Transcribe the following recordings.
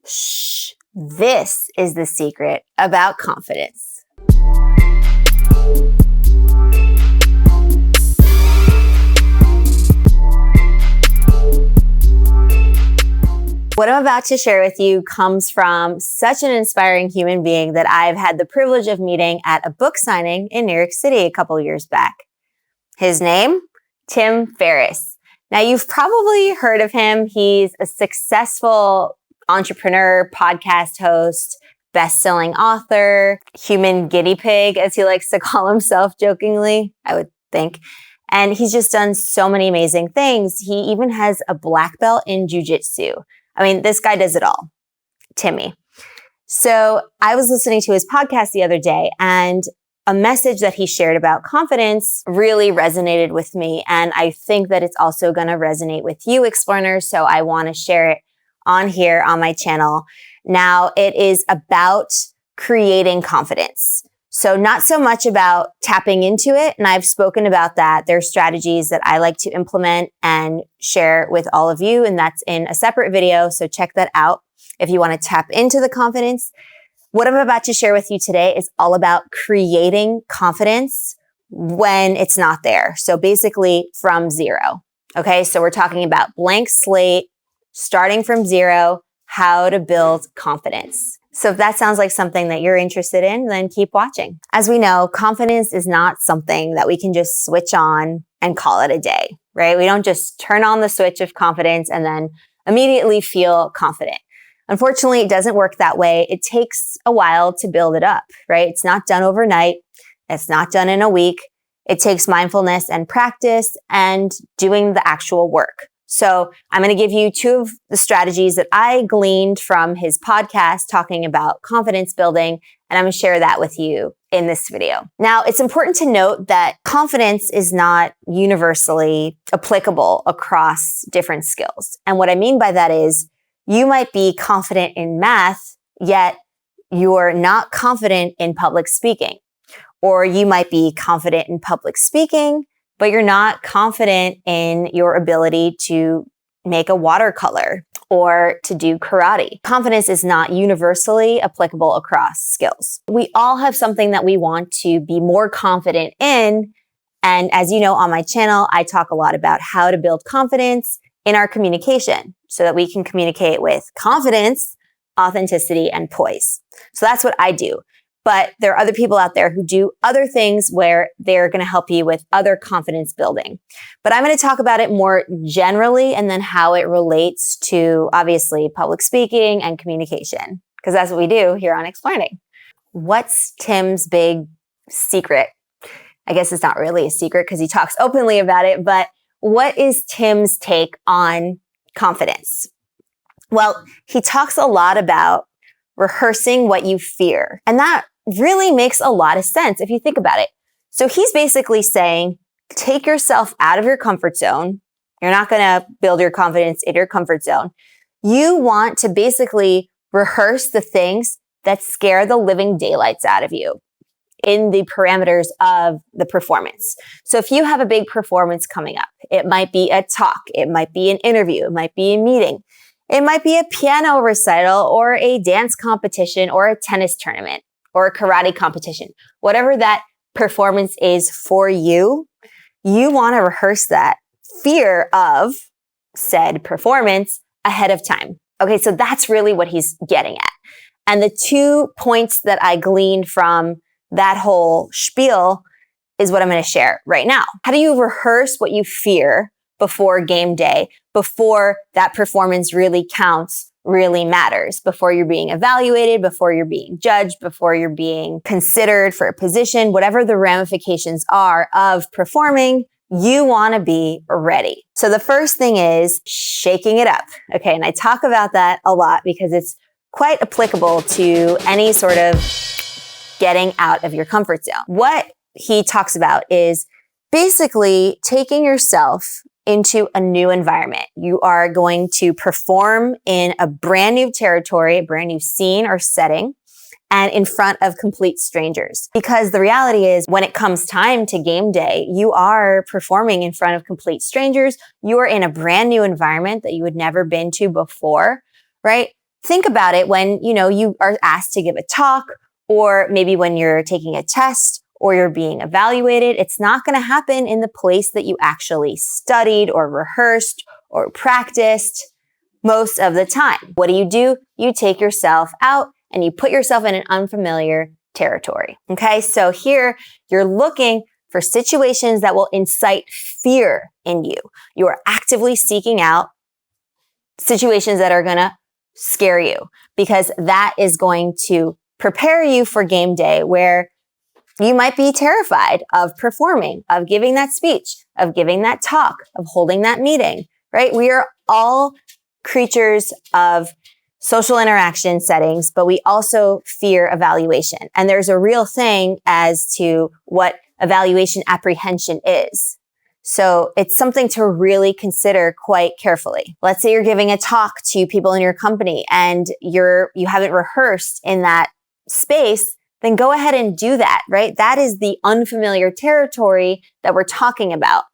Shh, this is the secret about confidence. What I'm about to share with you comes from such an inspiring human being that I've had the privilege of meeting at a book signing in New York City a couple years back. His name, Tim Ferriss. Now, you've probably heard of him. He's a successful entrepreneur, podcast host, best-selling author, human guinea pig, as he likes to call himself jokingly, I would think. And he's just done so many amazing things. He even has a black belt in jujitsu. I mean, this guy does it all. Timmy. So I was listening to his podcast the other day, and a message that he shared about confidence really resonated with me. And I think that it's also going to resonate with you, Explearners. So I want to share it on here on my channel. Now, it is about creating confidence. So not so much about tapping into it. And I've spoken about that. There are strategies that I like to implement and share with all of you. And that's in a separate video. So check that out if you want to tap into the confidence. What I'm about to share with you today is all about creating confidence when it's not there. So basically from zero. Okay. So we're talking about blank slate, starting from zero, how to build confidence. So if that sounds like something that you're interested in, then keep watching. As we know, confidence is not something that we can just switch on and call it a day, right? We don't just turn on the switch of confidence and then immediately feel confident. Unfortunately, it doesn't work that way. It takes a while to build it up, right? It's not done overnight. It's not done in a week. It takes mindfulness and practice and doing the actual work. So I'm going to give you two of the strategies that I gleaned from his podcast talking about confidence building, and I'm going to share that with you in this video. Now, it's important to note that confidence is not universally applicable across different skills. And what I mean by that is you might be confident in math, yet you're not confident in public speaking. Or you might be confident in public speaking, but you're not confident in your ability to make a watercolor or to do karate. Confidence is not universally applicable across skills. We all have something that we want to be more confident in. And as you know, on my channel, I talk a lot about how to build confidence in our communication so that we can communicate with confidence, authenticity, and poise. So that's what I do. But there are other people out there who do other things where they're going to help you with other confidence building. But I'm going to talk about it more generally and then how it relates to, obviously, public speaking and communication, because that's what we do here on Explearning. What's Tim's big secret? I guess it's not really a secret because he talks openly about it, but what is Tim's take on confidence? Well, he talks a lot about rehearsing what you fear. And that really makes a lot of sense if you think about it. So he's basically saying, take yourself out of your comfort zone. You're not going to build your confidence in your comfort zone. You want to basically rehearse the things that scare the living daylights out of you in the parameters of the performance. So if you have a big performance coming up, it might be a talk, it might be an interview, it might be a meeting, it might be a piano recital or a dance competition or a tennis tournament or a karate competition. Whatever that performance is for you, you want to rehearse that fear of said performance ahead of time. Okay, so that's really what he's getting at. And the 2 points that I gleaned from that whole spiel is what I'm going to share right now. How do you rehearse what you fear before game day, before that performance really counts, really matters, before you're being evaluated, before you're being judged, before you're being considered for a position, whatever the ramifications are of performing, you want to be ready. So the first thing is shaking it up. Okay. And I talk about that a lot because it's quite applicable to any sort of getting out of your comfort zone. What he talks about is basically taking yourself into a new environment. You are going to perform in a brand new territory, a brand new scene or setting, and in front of complete strangers. Because the reality is, when it comes time to game day, you are performing in front of complete strangers. You are in a brand new environment that you had never been to before, right? think about it when, you are asked to give a talk, or maybe when you're taking a test or you're being evaluated. It's not going to happen in the place that you actually studied or rehearsed or practiced most of the time. What do? You take yourself out and you put yourself in an unfamiliar territory. Okay, so here you're looking for situations that will incite fear in you. You are actively seeking out situations that are going to scare you, because that is going to prepare you for game day, where you might be terrified of performing, of giving that speech, of giving that talk, of holding that meeting, right? We are all creatures of social interaction settings, but we also fear evaluation. And there's a real thing as to what evaluation apprehension is. So it's something to really consider quite carefully. Let's say you're giving a talk to people in your company and you haven't rehearsed in that space, then go ahead and do that, right? That is the unfamiliar territory that we're talking about.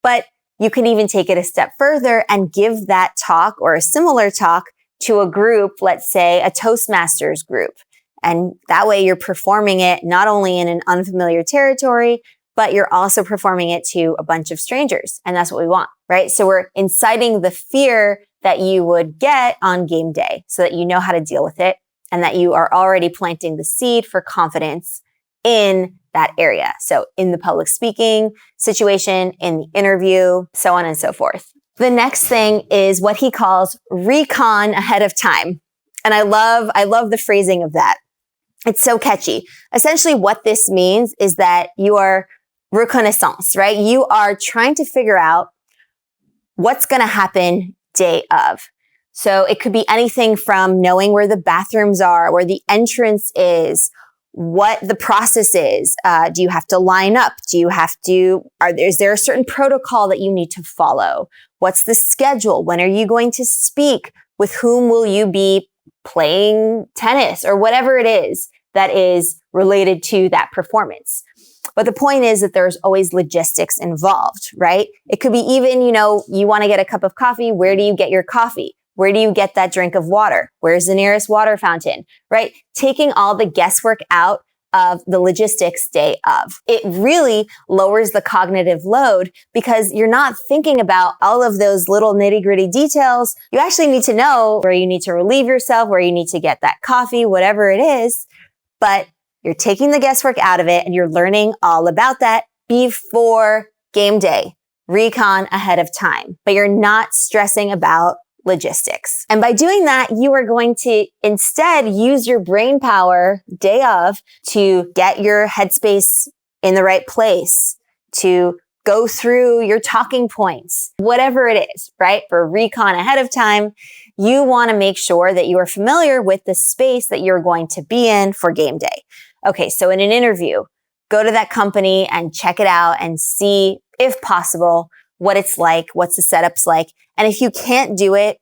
But you can even take it a step further and give that talk or a similar talk to a group, let's say a Toastmasters group. And that way you're performing it not only in an unfamiliar territory, but you're also performing it to a bunch of strangers. And that's what we want, right? So we're inciting the fear that you would get on game day so that you know how to deal with it and that you are already planting the seed for confidence in that area. So in the public speaking situation, in the interview, so on and so forth. The next thing is what he calls recon ahead of time. And I love the phrasing of that. It's so catchy. Essentially what this means is that you are reconnaissance, right? You are trying to figure out what's going to happen day of. So it could be anything from knowing where the bathrooms are, where the entrance is, what the process is. Do you have to line up? Is there a certain protocol that you need to follow? What's the schedule? When are you going to speak? With whom will you be playing tennis or whatever it is that is related to that performance? But the point is that there's always logistics involved, right? It could be even, you want to get a cup of coffee. Where do you get your coffee? Where do you get that drink of water? Where's the nearest water fountain, right? Taking all the guesswork out of the logistics day of. It really lowers the cognitive load because you're not thinking about all of those little nitty-gritty details. You actually need to know where you need to relieve yourself, where you need to get that coffee, whatever it is. But you're taking the guesswork out of it and you're learning all about that before game day. Recon ahead of time. But you're not stressing about logistics. And by doing that, you are going to instead use your brain power day of to get your headspace in the right place, to go through your talking points, whatever it is, right? For recon ahead of time, you want to make sure that you are familiar with the space that you're going to be in for game day. Okay, so in an interview, go to that company and check it out and see, if possible, what it's like, what's the setup's like. And if you can't do it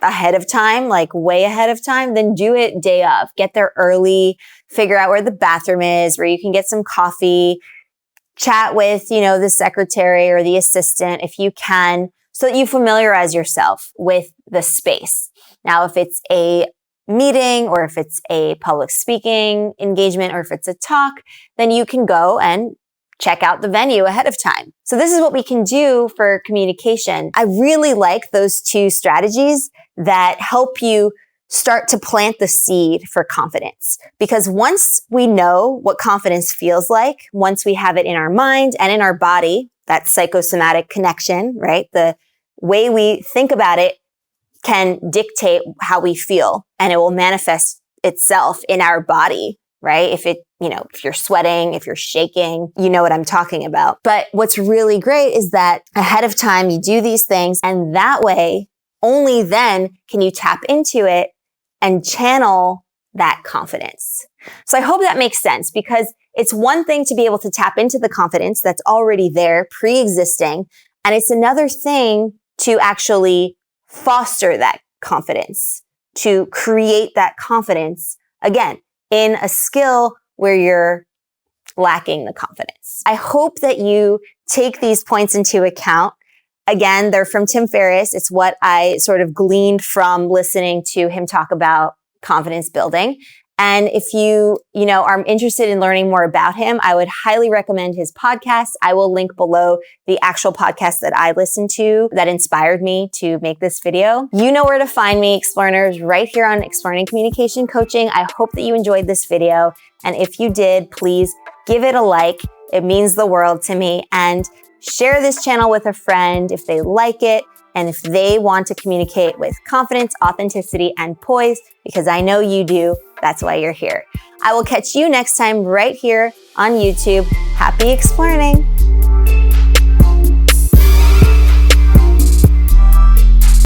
ahead of time, like way ahead of time, then do it day of. Get there early, figure out where the bathroom is, where you can get some coffee, chat with, the secretary or the assistant if you can, so that you familiarize yourself with the space. Now, if it's a meeting or if it's a public speaking engagement or if it's a talk, then you can go and check out the venue ahead of time. So this is what we can do for communication. I really like those two strategies that help you start to plant the seed for confidence. Because once we know what confidence feels like, once we have it in our mind and in our body, that psychosomatic connection, right? The way we think about it can dictate how we feel, and it will manifest itself in our body, right? If you're sweating, if you're shaking, you know what I'm talking about. But what's really great is that ahead of time, you do these things, and that way, only then can you tap into it and channel that confidence. So I hope that makes sense, because it's one thing to be able to tap into the confidence that's already there, pre-existing, and it's another thing to actually foster that confidence, to create that confidence, again, in a skill where you're lacking the confidence. I hope that you take these points into account Again, they're from Tim Ferriss. It's what I sort of gleaned from listening to him talk about confidence building. And if you are interested in learning more about him, I would highly recommend his podcast. I will link below the actual podcast that I listened to that inspired me to make this video. You know where to find me, Explearners, right here on Explearning Communication Coaching. I hope that you enjoyed this video. And if you did, please give it a like. It means the world to me. And share this channel with a friend if they like it and if they want to communicate with confidence, authenticity, and poise, because I know you do. That's why you're here. I will catch you next time right here on YouTube. Happy Explearning!